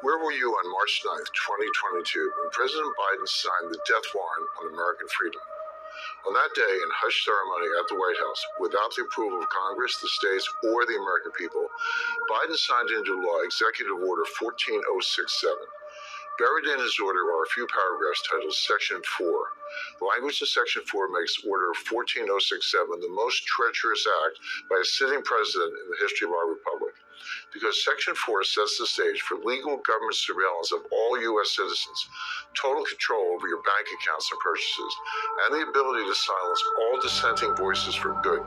Where were you on March 9th, 2022, when President Biden signed the death warrant on American freedom? On that day, in hushed ceremony at the White House, without the approval of Congress, the states, or the American people, Biden signed into law Executive Order 14067. Buried in his order are a few paragraphs titled Section 4. The language in Section 4 makes Order 14067 the most treacherous act by a sitting president in the history of our republic, because Section 4 sets the stage for legal government surveillance of all U.S. citizens, total control over your bank accounts and purchases, and the ability to silence all dissenting voices for good.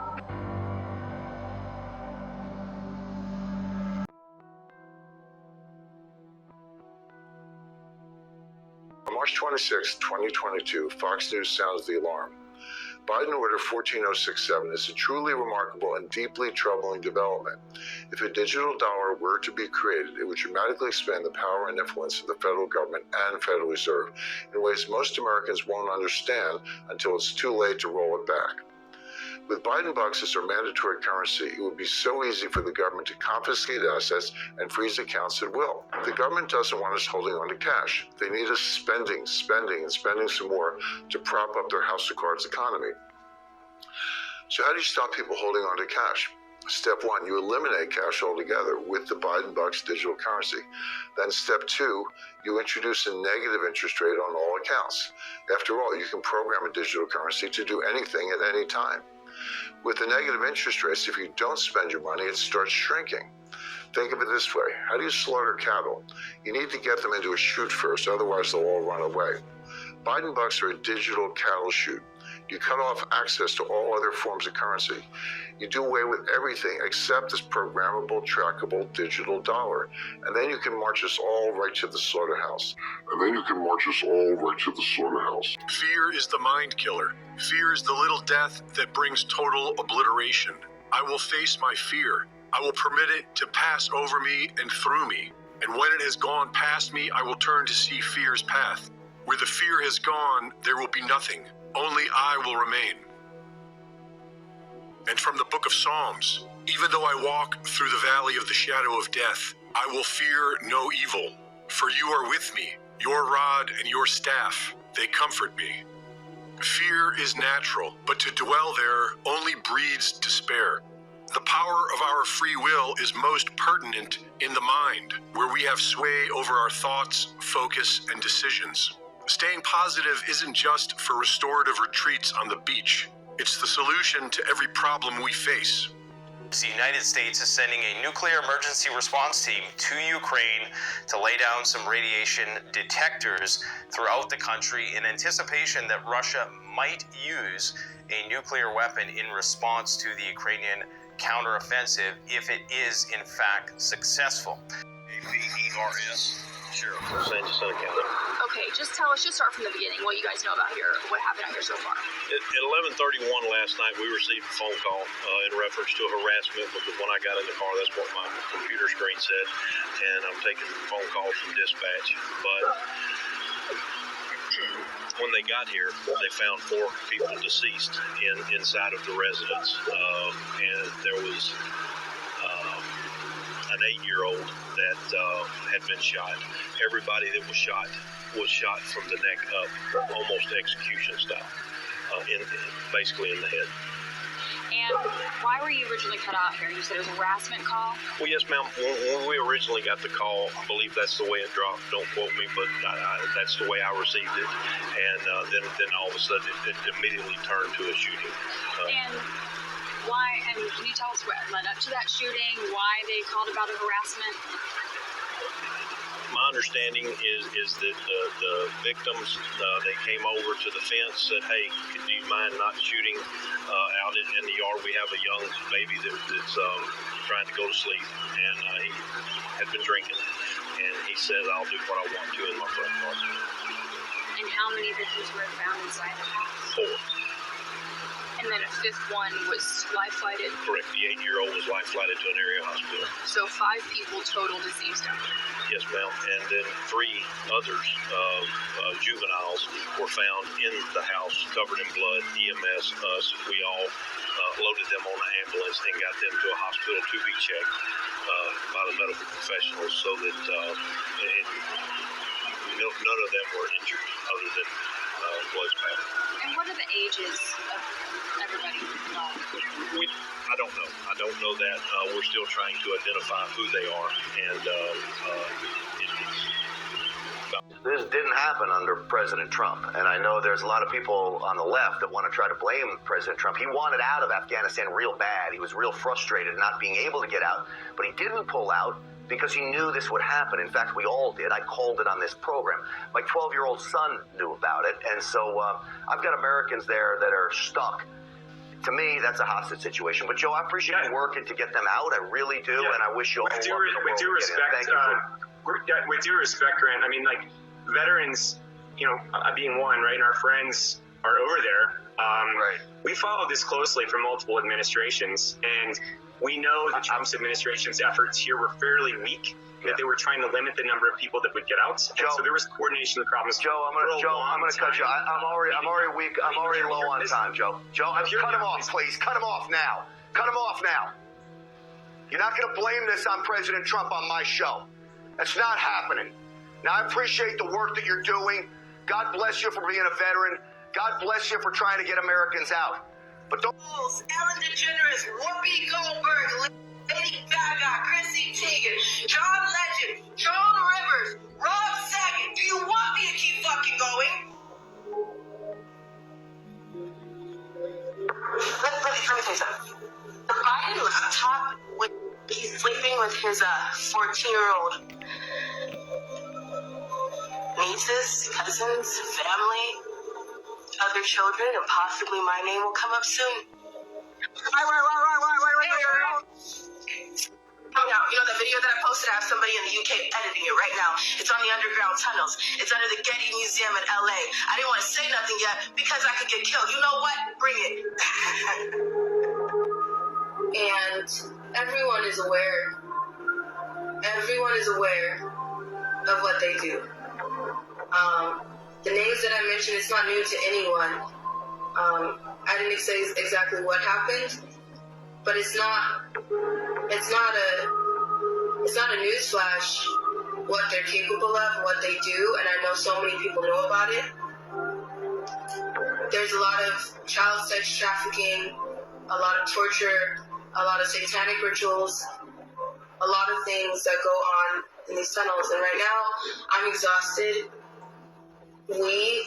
On March 26, 2022, Fox News sounds the alarm. Biden Order 14067 is a truly remarkable and deeply troubling development. If a digital dollar were to be created, it would dramatically expand the power and influence of the federal government and Federal Reserve in ways most Americans won't understand until it's too late to roll it back. With Biden bucks as our mandatory currency, it would be so easy for the government to confiscate assets and freeze accounts at will. The government doesn't want us holding on to cash. They need us spending some more to prop up their house of cards economy. So how do you stop people holding on to cash? Step 1, you eliminate cash altogether with the Biden bucks digital currency. Then step 2, you introduce a negative interest rate on all accounts. After all, you can program a digital currency to do anything at any time. With the negative interest rates, if you don't spend your money, it starts shrinking. Think of it this way. How do you slaughter cattle? You need to get them into a chute first, otherwise they'll all run away. Biden bucks are a digital cattle chute. You cut off access to all other forms of currency. You do away with everything except this programmable, trackable digital dollar. And then you can march us all right to the slaughterhouse. Fear is the mind killer. Fear is the little death that brings total obliteration. I will face my fear. I will permit it to pass over me and through me. And when it has gone past me, I will turn to see fear's path. Where the fear has gone, there will be nothing. Only I will remain. And from the book of Psalms, even though I walk through the valley of the shadow of death, I will fear no evil, for you are with me. Your rod and your staff, they comfort me. Fear is natural, but to dwell there only breeds despair. The power of our free will is most pertinent in the mind, where we have sway over our thoughts, focus, and decisions. Staying positive isn't just for restorative retreats on the beach. It's the solution to every problem we face. The United States is sending a nuclear emergency response team to Ukraine to lay down some radiation detectors throughout the country in anticipation that Russia might use a nuclear weapon in response to the Ukrainian counteroffensive if it is in fact successful. AVERS, Sheriff, San Jacinto County. Okay, just start from the beginning, what you guys know about here, what happened out here so far. At 11:31 last night, we received a phone call in reference to harassment, because when I got in the car, that's what my computer screen said, and I'm taking phone calls from dispatch. But when they got here, they found 4 people deceased inside of the residence, and there was an 8-year-old that had been shot. Everybody that was shot from the neck up, almost execution style, basically in the head. And why were you originally cut out here? You said it was a harassment call? Well, yes, ma'am. When we originally got the call, I believe that's the way it dropped. Don't quote me, but that's the way I received it. And then all of a sudden, it immediately turned to a shooting. And why? And can you tell us what led up to that shooting? Why they called about the harassment? My understanding is that the victims, they came over to the fence, said, "Hey, do you mind not shooting out in the yard? We have a young baby that's trying to go to sleep, and he had been drinking, and he says, I'll do what I want to in my front yard." And how many victims were found inside the house? 4. And then a 5th one was life-flighted? Correct. The 8-year-old was life-flighted to an area hospital. So 5 people total deceased out there? Yes, ma'am. And then 3 others, juveniles, were found in the house, covered in blood. EMS, us, we all loaded them on an ambulance and got them to a hospital to be checked by the medical professionals, so that none of them were injured other than was bad. And what are the ages of everybody involved? I don't know. I don't know that. We're still trying to identify who they are, and this didn't happen under President Trump, and I know there's a lot of people on the left that want to try to blame President Trump. He wanted out of Afghanistan real bad. He was real frustrated not being able to get out, but he didn't pull out because he knew this would happen. In fact, we all did. I called it on this program. My 12-year-old son knew about it, and so I've got Americans there that are stuck. To me, that's a hostage situation. But Joe, I appreciate you working to get them out. I really do, and I wish you all luck in the world. With due respect, with due respect, Grant, I mean, like, veterans, you know, being one, right, and our friends are over there. Right. We followed this closely from multiple administrations, and we know the Trump's administration's efforts here were fairly weak, that they were trying to limit the number of people that would get out. Joe, and so there was coordination of the problems. Joe, I'm gonna cut you. I'm already weak. I'm already low on time, Joe. Joe, cut him off, please. Cut him off now. Cut him off now. You're not gonna blame this on President Trump on my show. That's not happening. Now, I appreciate the work that you're doing. God bless you for being a veteran. God bless you for trying to get Americans out. But don't. Ellen DeGeneres, Whoopi Goldberg, Lady Gaga, Chrissy Teigen, John Legend, Joan Rivers, Rob Saget. Do you want me to keep fucking going? Let me tell you something. The Biden laptop, he's sleeping with his 14-year-old nieces, cousins, family, other children, and possibly my name will come up soon. Right. You know that video that I posted? I have somebody in the UK editing it right now. It's on the underground tunnels. It's under the Getty Museum in LA. I didn't want to say nothing yet because I could get killed. You know what? Bring it. And everyone is aware. Everyone is aware of what they do. The names that I mentioned, it's not new to anyone. I didn't say exactly what happened, but it's not a newsflash what they're capable of, what they do, and I know so many people know about it. There's a lot of child sex trafficking, a lot of torture, a lot of satanic rituals, a lot of things that go on in these tunnels. And right now, I'm exhausted. We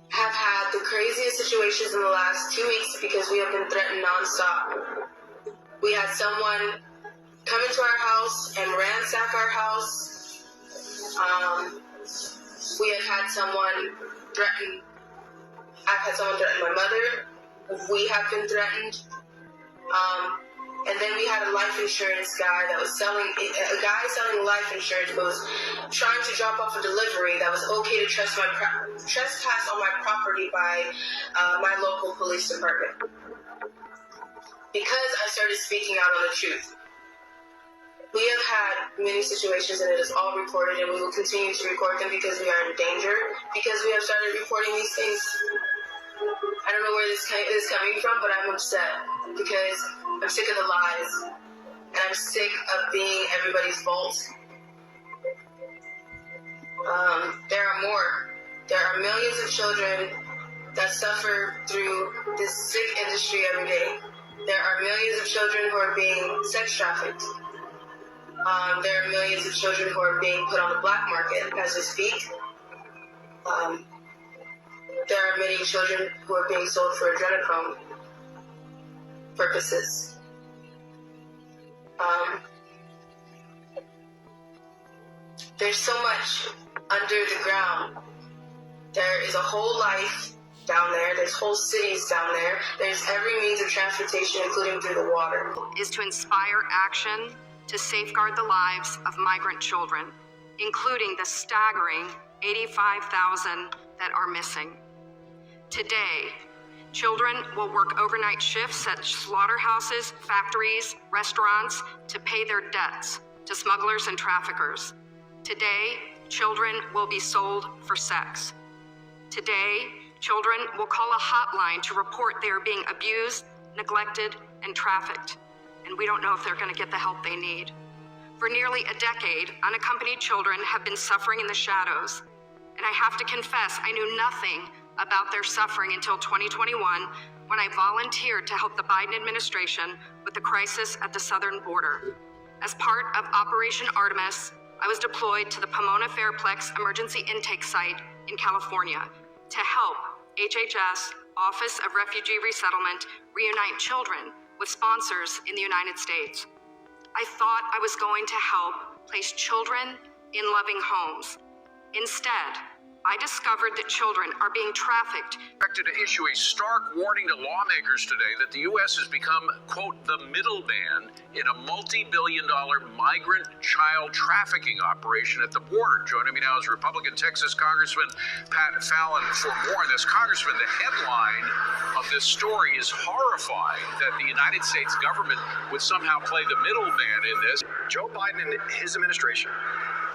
have had the craziest situations in the last 2 weeks because we have been threatened nonstop. We had someone come into our house and ransack our house. We have had someone threaten. I've had someone threaten my mother. We have been threatened. And then we had a life insurance guy that was selling life insurance, but was trying to drop off a delivery that was okay to trespass on my property by my local police department. Because I started speaking out on the truth. We have had many situations, and it is all reported, and we will continue to record them because we are in danger, because we have started reporting these things. I don't know where this is coming from, but I'm upset because I'm sick of the lies, and I'm sick of being everybody's fault. There are more. There are millions of children that suffer through this sick industry every day. There are millions of children who are being sex trafficked. There are millions of children who are being put on the black market as we speak. There are many children who are being sold for adrenochrome purposes. There's so much under the ground. There is a whole life down there. There's whole cities down there. There's every means of transportation, including through the water. Is to inspire action to safeguard the lives of migrant children, including the staggering 85,000 that are missing. Today, children will work overnight shifts at slaughterhouses, factories, restaurants to pay their debts to smugglers and traffickers. Today, children will be sold for sex. Today, Children will call a hotline to report they are being abused, neglected, and trafficked, and we don't know if they're going to get the help they need. For nearly a decade, unaccompanied children have been suffering in the shadows, and I have to confess I knew nothing about their suffering until 2021, when I volunteered to help the Biden administration with the crisis at the southern border. As part of Operation Artemis, I was deployed to the Pomona Fairplex Emergency Intake Site in California to help HHS, Office of Refugee Resettlement, reunite children with sponsors in the United States. I thought I was going to help place children in loving homes. Instead, I discovered that children are being trafficked. Expected to issue a stark warning to lawmakers today that the U.S. has become, quote, the middleman in a multi-billion-dollar migrant child trafficking operation at the border. Joining me now is Republican Texas Congressman Pat Fallon for more on this. Congressman, the headline of this story is horrifying, that the United States government would somehow play the middleman in this. Joe Biden and his administration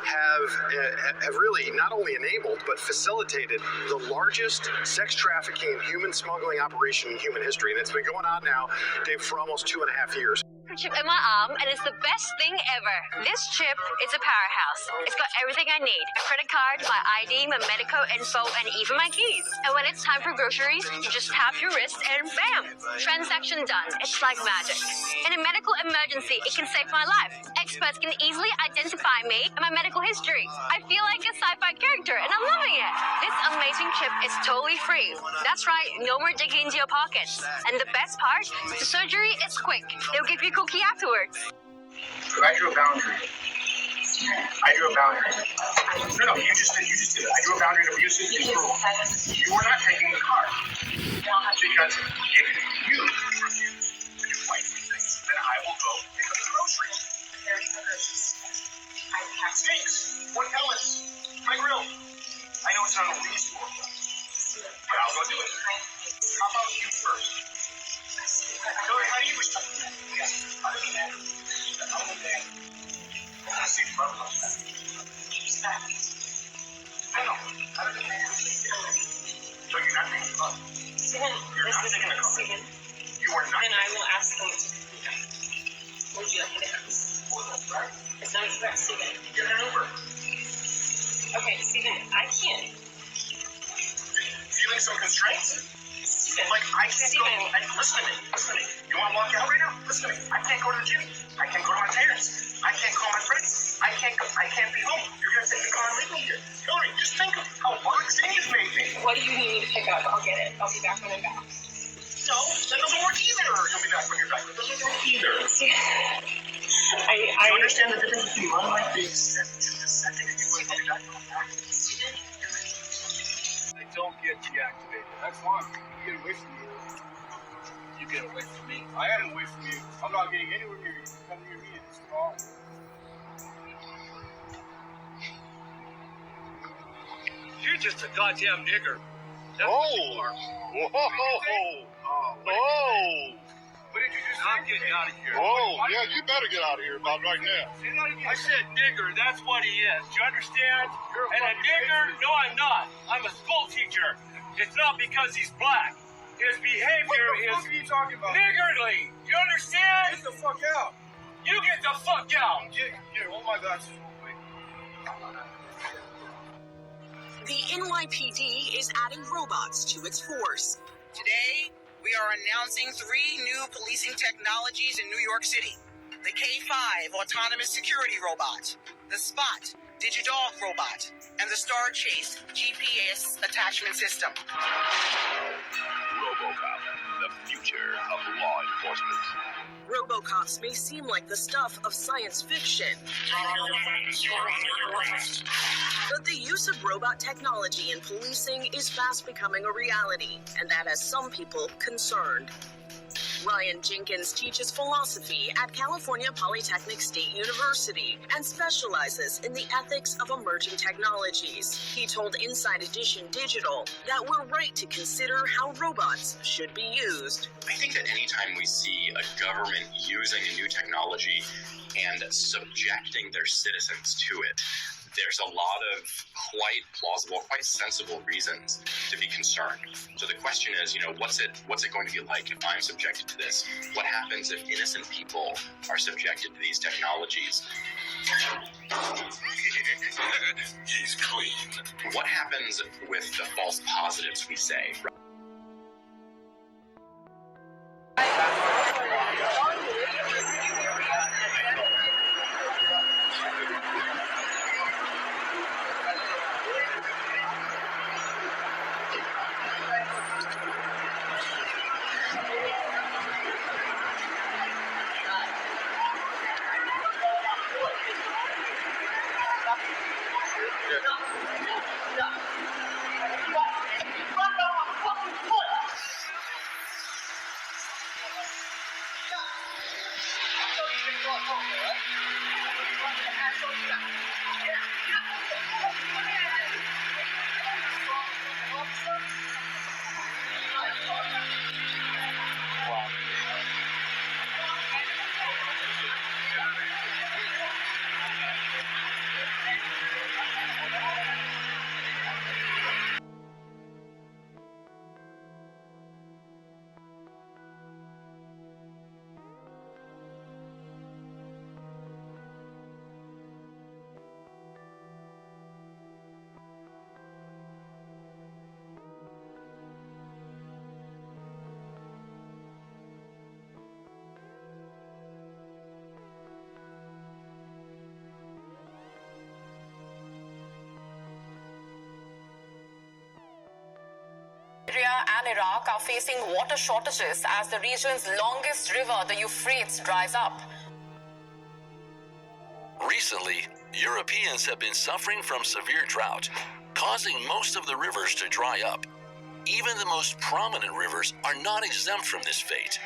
have really not only enabled but facilitated the largest sex trafficking and human smuggling operation in human history, and it's been going on now, Dave, for almost 2.5 years. Chip in my arm, and it's the best thing ever. This chip is a powerhouse. It's got everything I need: a credit card, my ID, my medical info, and even my keys. And when it's time for groceries, you just tap your wrist and bam, transaction done. It's like magic. In a medical emergency, it can save my life. Experts can easily identify me and my medical history. I feel like a sci-fi character, and I'm loving it. This amazing chip is totally free. That's right, no more digging into your pockets. And the best part, the surgery is quick. They'll give you a cookie afterwards. I drew a boundary. No, you just did it. I drew a boundary of abusive and cruel. You were not taking the car. Because if you refuse to do my things, then I will go pick up the groceries. I have steaks, 1 pellets, my grill. I know it's not unreasonable, but I'll go do it. How about you first? Hillary, how do you wish to? Yes, other than that, I see the problem. I know. Other than that, so you're not taking the car. You're not taking the car. You are not. And I will ask them to do that. Would you like it? It's not about Stephen. Get an Uber. Okay, Stephen, I can't. Feeling some constraints? Like, I can't go. Listen to me. You want to walk out right now? Listen to me. I can't go to the gym. I can't go to my parents. I can't call my friends. I can't be home. You're going to take the car and leave me here. Hillary, just think of how boxing is made me. What do you need me to pick up? I'll get it. I'll be back when I'm back. No, that doesn't work either. You'll be back when you're back. That doesn't work either. I understand the difference between running like this and just a second and you will be back. I don't get deactivated. That's fine. You get away from me. You get away from me. I am away from you. I'm not getting anywhere near you. Come near me and it's wrong. You're just a goddamn nigger. That's what you are. Whoa! Whoa! What did you just say? I'm getting out of here. Whoa! Yeah, you better get out of here about right now. I said nigger. That's what he is. Do you understand? And a nigger? No, I'm not. I'm a school teacher. It's not because he's black. His behavior is what are you talking about? niggardly. You understand? Get the fuck out. You get the fuck out. Here, hold my glasses real quick. The NYPD is adding robots to its force. Today, we are announcing 3 new policing technologies in New York City. The K5 autonomous security robot, the Spot digital robot, and the Star Chase GPS attachment system. RoboCop, the future of law enforcement. Robocops may seem like the stuff of science fiction, but the use of robot technology in policing is fast becoming a reality, and that has some people concerned. Ryan Jenkins teaches philosophy at California Polytechnic State University and specializes in the ethics of emerging technologies. He told Inside Edition Digital that we're right to consider how robots should be used. I think that anytime we see a government using a new technology and subjecting their citizens to it, there's a lot of quite plausible, quite sensible reasons to be concerned. So the question is, what's it going to be like if I'm subjected to this? What happens if innocent people are subjected to these technologies? He's clean. What happens with the false positives we say? Syria and Iraq are facing water shortages as the region's longest river, the Euphrates, dries up. Recently, Europeans have been suffering from severe drought, causing most of the rivers to dry up. Even the most prominent rivers are not exempt from this fate.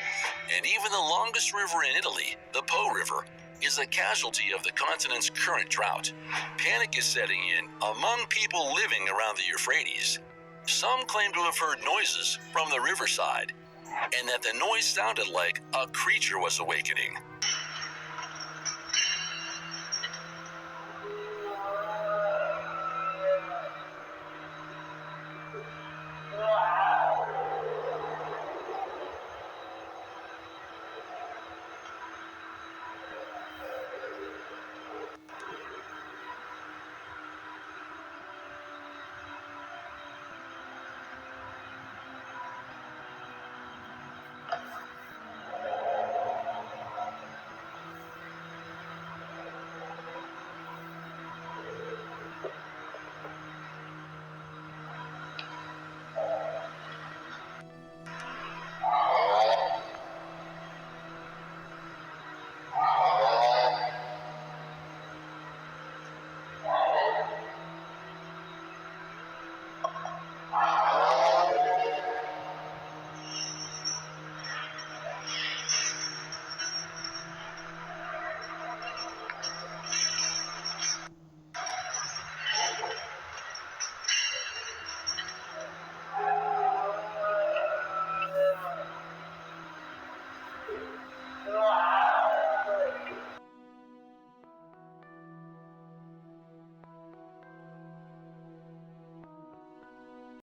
And even the longest river in Italy, the Po River, is a casualty of the continent's current drought. Panic is setting in among people living around the Euphrates. Some claim to have heard noises from the riverside, and that the noise sounded like a creature was awakening.